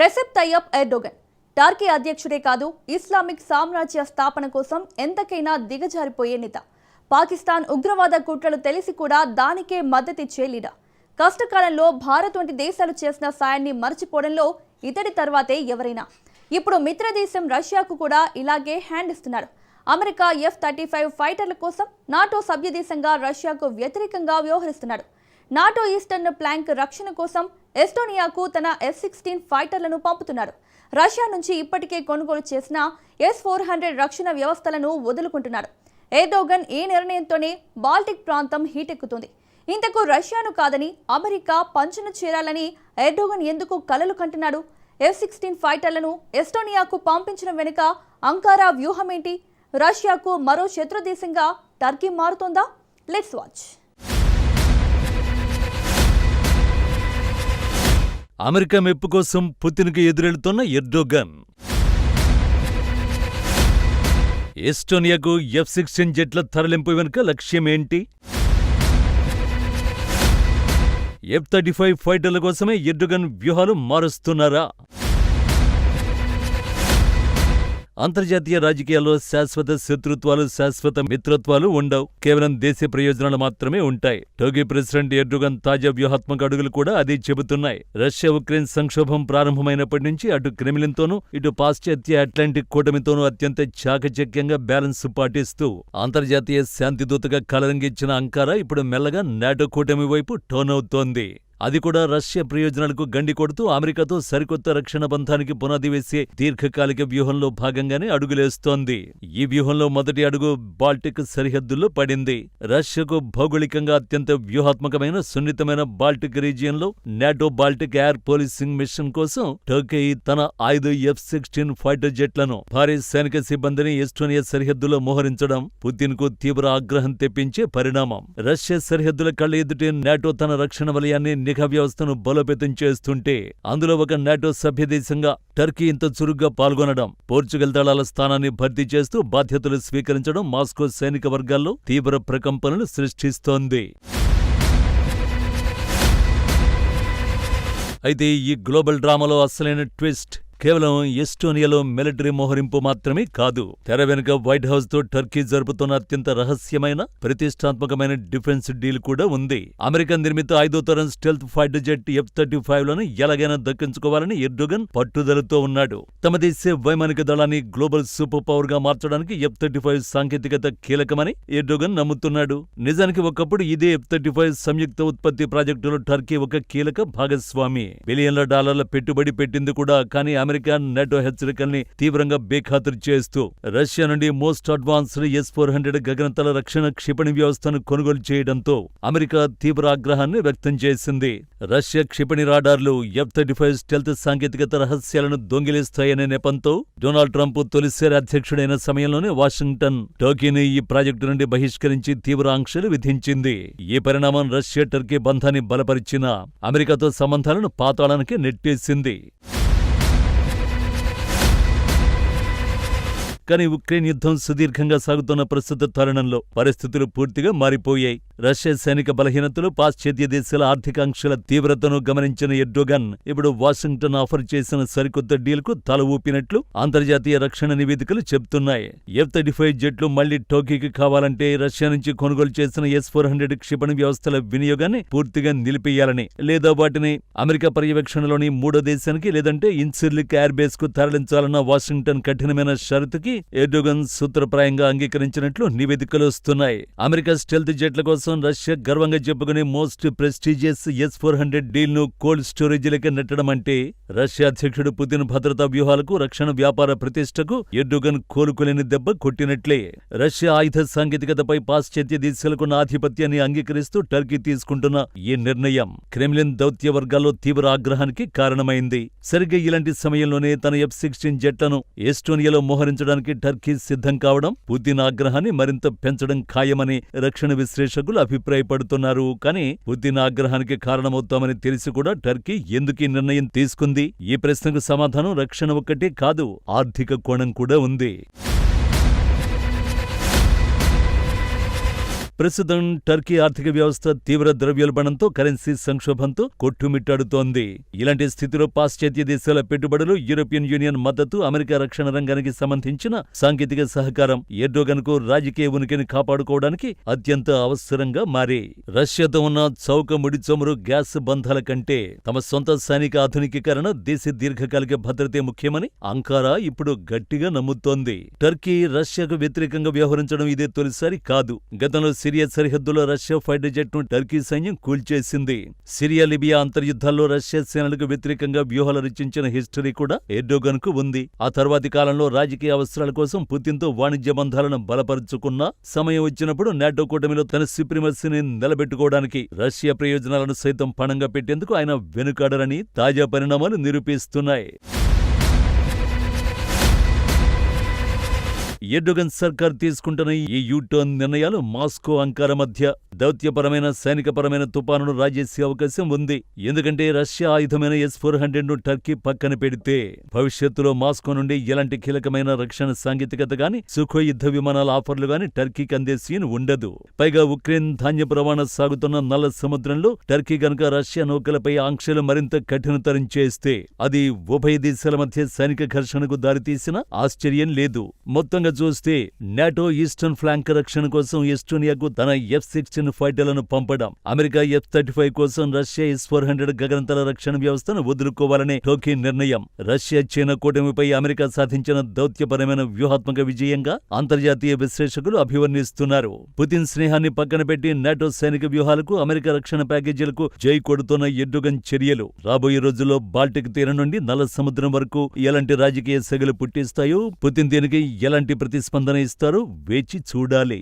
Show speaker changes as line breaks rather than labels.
రెసెప్ Tayyip Erdogan Turkey అధ్యక్షుడే కాదు, Islamic సామ్రాజ్య స్థాపన కోసం ఎంతకైనా దిగజారిపోయే నేత. పాకిస్తాన్ ఉగ్రవాద కుట్రలు తెలిసి కూడా దానికే మద్దతిచ్చే లీడర్. కష్టకాలంలో భారత్ వంటి దేశాలు చేసిన సాయాన్ని మర్చిపోవడంలో ఇతడి తర్వాతే ఎవరైనా. ఇప్పుడు మిత్రదేశం రష్యాకు కూడా ఇలాగే హ్యాండ్ ఇస్తున్నారు. అమెరికా F-35 ఫైటర్ల కోసం నాటో సభ్యదేశంగా రష్యాకు వ్యతిరేకంగా వ్యవహరిస్తున్నాడు. నాటో ఈస్టర్న్ ప్లాంక్ రక్షణ కోసం ఎస్టోనియాకు తన F-16 ఫైటర్లను పంపుతున్నారు. రష్యా నుంచి ఇప్పటికే కొనుగోలు చేసిన S-400 రక్షణ వ్యవస్థలను వదులుకుంటున్నారు. ఎర్డోగన్ ఈ నిర్ణయంతోనే బాల్టిక్ ప్రాంతం హీటెక్కుతుంది. ఇంతకు రష్యాను కాదని అమెరికా పంచును చేరాలని ఎర్డోగన్ ఎందుకు కలలు కంటున్నాడు? F-16 ఫైటర్లను ఎస్టోనియాకు పంపించడం వెనుక అంకారా వ్యూహమేంటి? రష్యాకు మరో శత్రు దేశంగా టర్కీ మారుతోందా? Let's watch.
అమెరికా మెప్పు కోసం పుతిన్కు ఎదురెళ్తున్న ఎర్డోగన్. ఎస్టోనియాకు F-16 జెట్ల తరలింపు వెనుక లక్ష్యమేంటి? F-35 ఫైటర్ల కోసమే ఎర్డోగన్ వ్యూహాలు మారుస్తున్నారా? అంతర్జాతీయ రాజకీయాల్లో శాశ్వత శత్రుత్వాలు, శాశ్వత మిత్రత్వాలు ఉండవు. కేవలం దేశ ప్రయోజనాలు మాత్రమే ఉంటాయి. టర్కీ ప్రెసిడెంట్ ఎర్డోగన్ తాజా వ్యూహాత్మక అడుగులు కూడా అదే చెబుతున్నాయి. రష్యా ఉక్రెయిన్ సంక్షోభం ప్రారంభమైనప్పటి నుంచి అటు క్రెమ్లిన్తోనూ ఇటు పాశ్చాత్య అట్లాంటిక్ కూటమితోనూ అత్యంత చాకచక్యంగా బ్యాలెన్స్ పాటిస్తూ అంతర్జాతీయ శాంతిదూతగా కలరంగిచ్చిన అంకారా ఇప్పుడు మెల్లగా నాటో కూటమి వైపు టర్న్ అవుతోంది. అది కూడా రష్యా ప్రయోజనాలకు గండి కొడుతూ అమెరికాతో సరికొత్త రక్షణ బంధానికి పునాది వేసే దీర్ఘకాలిక వ్యూహంలో భాగంగానే అడుగులేస్తోంది. ఈ వ్యూహంలో మొదటి అడుగు బాల్టిక్ సరిహద్దుల్లో పడింది. రష్యాకు భౌగోళికంగా అత్యంత వ్యూహాత్మకమైన సున్నితమైన బాల్టిక్ రీజియన్లో NATO Baltic air policing mission కోసం టర్కీ తన 5 F-16 ఫైటర్ జెట్లను, భారీ సైనిక సిబ్బందిని ఎస్టోనియా సరిహద్దులో మోహరించడం పుతిన్కు తీవ్ర ఆగ్రహం తెప్పించే పరిణామం. రష్యా సరిహద్దుల కళ్ల ఎదుటే నాటో తన రక్షణ వలయాన్ని నిఘా వ్యవస్థను బలోపేతం చేస్తుంటే అందులో ఒక నాటో సభ్యదేశంగా టర్కీ ఇంత చురుగ్గా పాల్గొనడం, పోర్చుగల్ దళాల స్థానాన్ని భర్తీ చేస్తూ బాధ్యతలు స్వీకరించడం మాస్కో సైనిక వర్గాల్లో తీవ్ర ప్రకంపనలు సృష్టిస్తోంది. అయితే ఈ గ్లోబల్ డ్రామాలో అసలైన ట్విస్ట్ కేవలం ఎస్టోనియాలో మిలిటరీ మోహరింపు మాత్రమే కాదు. తెర వెనుక వైట్ హౌస్ తో టర్కీ జరుపుతున్న అత్యంత రహస్యమైన, ప్రతిష్టాత్మకమైన డిఫెన్స్ డీల్ కూడా ఉంది. అమెరికా నిర్మిత 5వ తరం స్టెల్త్ ఫైటర్ జెట్ F-35 లను ఎలాగైనా దక్కించుకోవాలని ఎర్డోగన్ పట్టుదలతో ఉన్నాడు. తమ దేశ వైమానిక దళాన్ని గ్లోబల్ సూపర్ పవర్ గా మార్చడానికి F-35 సాంకేతికత కీలకమని ఎర్డోగన్ నమ్ముతున్నాడు. నిజానికి ఒకప్పుడు ఇదే F-35 సంయుక్త ఉత్పత్తి ప్రాజెక్టులో టర్కీ ఒక కీలక భాగస్వామి. బిలియన్ల డాలర్ల పెట్టుబడి పెట్టింది కూడా. కానీ అమెరికా నాటో హెచ్చరికల్ని తీవ్రంగా బేఖాతరు చేస్తూ రష్యా నుండి మోస్ట్ అడ్వాన్స్డ్ S-400 గగనతల రక్షణ క్షిపణి వ్యవస్థను కొనుగోలు చేయడంతో అమెరికా తీవ్ర ఆగ్రహాన్ని వ్యక్తం చేసింది. రష్యా క్షిపణి రాడార్లు F-35 స్టెల్త్ సాంకేతికత రహస్యాలను దొంగిలిస్తాయనే నెపంతో డొనాల్డ్ ట్రంప్ తొలిసారి అధ్యక్షుడైన సమయంలోనే వాషింగ్టన్ టర్కీని ఈ ప్రాజెక్టు నుండి బహిష్కరించి తీవ్ర ఆంక్షలు విధించింది. ఈ పరిణామం రష్యా టర్కీ బంధాన్ని బలపరిచిన అమెరికాతో సంబంధాలను పాతాళానికి నెట్టేసింది. కానీ ఉక్రెయిన్ యుద్ధం సుదీర్ఘంగా సాగుతున్న ప్రస్తుత తరుణంలో పరిస్థితులు పూర్తిగా మారిపోయాయి. రష్యా సైనిక బలహీనతలు, పాశ్చాత్య దేశాల ఆర్థికాంక్షల తీవ్రతను గమనించిన ఎర్డోగన్ ఇప్పుడు వాషింగ్టన్ ఆఫర్ చేసిన సరికొత్త డీల్కు తల ఊపినట్లు అంతర్జాతీయ రక్షణ నివేదికలు చెబుతున్నాయి. F-35 జెట్లు మళ్లీ టర్కీకి కావాలంటే రష్యా నుంచి కొనుగోలు చేసిన S-400 క్షిపణి వ్యవస్థల వినియోగాన్ని పూర్తిగా నిలిపేయాలని, లేదా వాటిని అమెరికా పర్యవేక్షణలోని మూడో దేశానికి లేదంటే ఇన్సిర్లిక్ ఎయిర్ బేస్ కు తరలించాలన్న వాషింగ్టన్ కఠినమైన షరతుకి ఎర్డోగన్ సూత్రప్రాయంగా అంగీకరించినట్లు నివేదికలు వస్తున్నాయి. అమెరికా స్టెల్త్ జెట్ల కోసం రష్యా గర్వంగా చెప్పుకునే మోస్ట్ ప్రెస్టీజియస్ S-400 డీల్ ను కోల్డ్ స్టోరేజీలకి నెట్టడం అంటే రష్యా అధ్యక్షుడు పుతిన్ భద్రతా వ్యూహాలకు, రక్షణ వ్యాపార ప్రతిష్టకు ఎర్డోగన్ కోలుకోలేని దెబ్బ కొట్టినట్లే. రష్యా ఆయుధ సాంకేతికతపై పాశ్చాత్య దేశాలకున్న ఆధిపత్యాన్ని అంగీకరిస్తూ టర్కీ తీసుకుంటున్న ఈ నిర్ణయం క్రెమ్లిన్ దౌత్య వర్గాల్లో తీవ్ర ఆగ్రహానికి కారణమైంది. సరిగ్గా ఇలాంటి సమయంలోనే తన F-16 జెట్లను ఎస్టోనియాలో మోహరించడానికి టర్కీ సిద్ధం కావడం పుతిన్ ఆగ్రహాన్ని మరింత పెంచడం ఖాయమని రక్షణ విశ్లేషకులు అభిప్రాయపడుతున్నారు. కానీ పుతిన్ ఆగ్రహానికి కారణమవుతామని తెలిసి కూడా టర్కీ ఎందుకు ఈ నిర్ణయం తీసుకుంది? ఈ ప్రశ్నకు సమాధానం రక్షణ ఒక్కటే కాదు, ఆర్థిక కోణం కూడా ఉంది. ప్రస్తుతం టర్కీ ఆర్థిక వ్యవస్థ తీవ్ర ద్రవ్యోల్బణంతో కరెన్సీ సంక్షోభంతో కొట్టుమిట్టాడుతోంది. ఇలాంటి స్థితిలో పాశ్చాత్య దేశాల పెట్టుబడులు, యూరోపియన్ యూనియన్ మద్దతు, అమెరికా రక్షణ రంగానికి సంబంధించిన సాంకేతిక సహకారం ఎర్డోగన్ కు రాజకీయ ఉనికిని కాపాడుకోవడానికి అత్యంత అవసరంగా మారాయి. రష్యాతో ఉన్న చౌక ముడి చమురు, గ్యాస్ బంధాల కంటే తమ సొంత సైనిక ఆధునికీకరణ, దేశ దీర్ఘకాలిక భద్రతే ముఖ్యమని అంకారా ఇప్పుడు గట్టిగా నమ్ముతోంది. టర్కీ రష్యాకు వ్యతిరేకంగా వ్యవహరించడం ఇదే తొలిసారి కాదు. గతంలో సిరియా సరిహద్దులో రష్యా ఫైటర్ జెట్ ను టర్కీ సైన్యం కూల్చేసింది. సిరియా, లిబియా అంతర్యుద్ధాల్లో రష్యా సేనలకు వ్యతిరేకంగా వ్యూహాలు రచించిన హిస్టరీ కూడా ఎర్డోగన్ కు ఉంది. ఆ తర్వాతి కాలంలో రాజకీయ అవసరాల కోసం పుతిన్తో వాణిజ్య బంధాలను బలపరుచుకున్నా సమయం వచ్చినప్పుడు నాటో కూటమిలో తన సుప్రీమసీని నిలబెట్టుకోవడానికి రష్యా ప్రయోజనాలను సైతం పణంగా పెట్టేందుకు ఆయన వెనుకాడరని తాజా పరిణామాలు నిరూపిస్తున్నాయి. ఎర్డోగన్ సర్కార్ తీసుకుంటున్న ఈ యూటర్న్ నిర్ణయాలు మాస్కో, అంకారా మధ్య దౌత్యపరమైన, సైనికపరమైన తుపానును రాజేసే అవకాశం ఉంది. ఎందుకంటే రష్యా ఆయుధమైన S-400 ను టర్కీ పక్కన పెడితే భవిష్యత్తులో మాస్కో నుండి ఎలాంటి కీలకమైన రక్షణ సాంకేతికత గాని, సుఖోయ్ యుద్ధ విమానాల ఆఫర్లు గాని టర్కీకి అందే సీన్ ఉండదు. పైగా ఉక్రెయిన్ ధాన్యపు రవాణా సాగుతున్న నల్ల సముద్రంలో టర్కీ గనుక రష్యా నౌకలపై ఆంక్షలు మరింత కఠినతరం చేస్తే అది ఉభయ దేశాల మధ్య సైనిక ఘర్షణకు దారితీసినా ఆశ్చర్యం లేదు. మొత్తంగా చూస్తే నాటో ఈస్టర్న్ ఫ్లాంక్ రక్షణ కోసం ఎస్టోనియాకు తన F-16 ఫైటర్లను పంపడం, అమెరికా F-35 కోసం రష్యా S-400 గగనతల రక్షణ వ్యవస్థను వదులుకోవాలనే టోకీ నిర్ణయం రష్యా, చైనా కూటమిపై అమెరికా సాధించిన దౌత్యపరమైన వ్యూహాత్మక విజయంగా అంతర్జాతీయ విశ్లేషకులు అభివర్ణిస్తున్నారు. పుతిన్ స్నేహాన్ని పక్కన పెట్టి నాటో సైనిక వ్యూహాలకు, అమెరికా రక్షణ ప్యాకేజీలకు జై కొడుతున్న ఎర్డోగన్ చర్యలు రాబోయే రోజుల్లో బాల్టిక్ తీరం నుండి నల్ల సముద్రం వరకు ఎలాంటి రాజకీయ సెగలు పుట్టిస్తాయో, పుతిన్ దీనికి ఎలాంటి ప్రతిస్పందన ఇస్తారో వేచి చూడాలి.